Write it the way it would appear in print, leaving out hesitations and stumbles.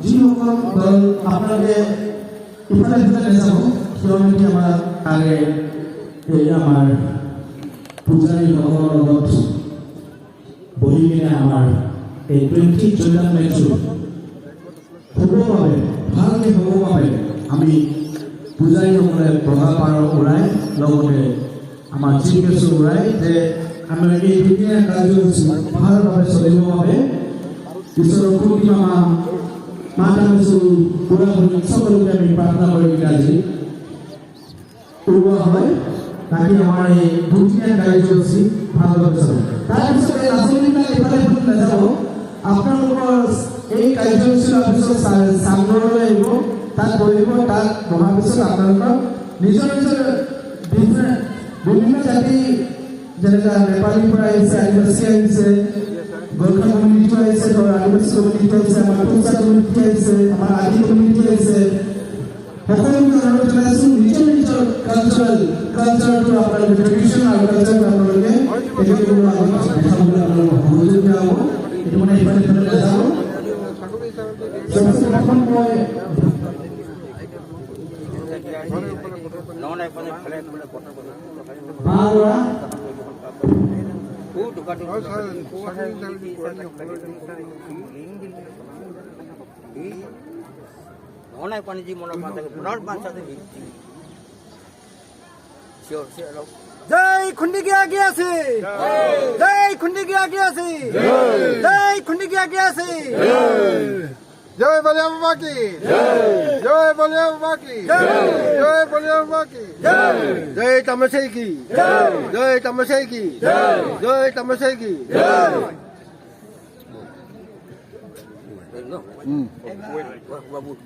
যিসকল দল আপোনালোকে ইফালে সিফালে যাব তেওঁলোকে আমাৰ আগে এই আমাৰ পূজাৰীসকলৰ লগত বহি কিনে আমাৰ এই 20 জুলাই মেচটো হ'বৰ বাবে ভালকৈ হ'বৰ বাবে আমি পূজাৰীসকলে প্ৰভাৱ পাৰ উৰাই লগতে আমাৰ চিফ গেষ্ট উৰাই যে আমাৰ এই দুদিনীয়া কাৰ্যসূচী ভালভাৱে চলিবৰ বাবে ঈশ্বৰৰ কৃপা মাতা পুৰা সকলোকে আমি প্ৰাৰ্থনা কৰি আজি উৰুৱা হয় তাকে আমাৰ এই দুদিনীয়া কাৰ্যসূচী ভালভাৱে চলে তাৰপিছত এই নাচনীবিলাক ইফালে সিফালে নাযাব আপোনালোকৰ এই কাৰ্যসূচীৰ পিছত চাংঘৰলৈ আহিব তাত বহিব তাত বহাৰ পিছত আপোনালোকৰ নিজৰ নিজৰ বিভিন্ন জাতি যেনেকৈ নেপালীৰ পৰা আহিছে আদিবাসী আহিছে গোৰ্খা কমিউনিটি আহিছে আদিবাসী কমিউনিটি আহিছে আমাৰ টুচা কমিউনিটি আহিছে আমাৰ আদি কমিউনিটি আহিছে সকলোকে অনুৰোধ জনাইছোঁ নিজৰ নিজৰ কালচাৰটো আপোনালোকে ট্ৰেডিশ্যন আৰু কালচাৰটো আপোনালোকে তেখেতলোকৰ আগত দেখাবলৈ আপোনালোকক সহযোগ দিয়া হ'ব এইটো মানে ইফালে সিফালে নাযাব जय खुंडी की आज्ञा से जय खुंडी की आज्ञा से जय खुंडी की आज्ञा से जय बलिया बाबा की जय बलिया बाबा की जय बलिया बाबा की जय तमसे की जय तमसे की जय तमसे की बाबू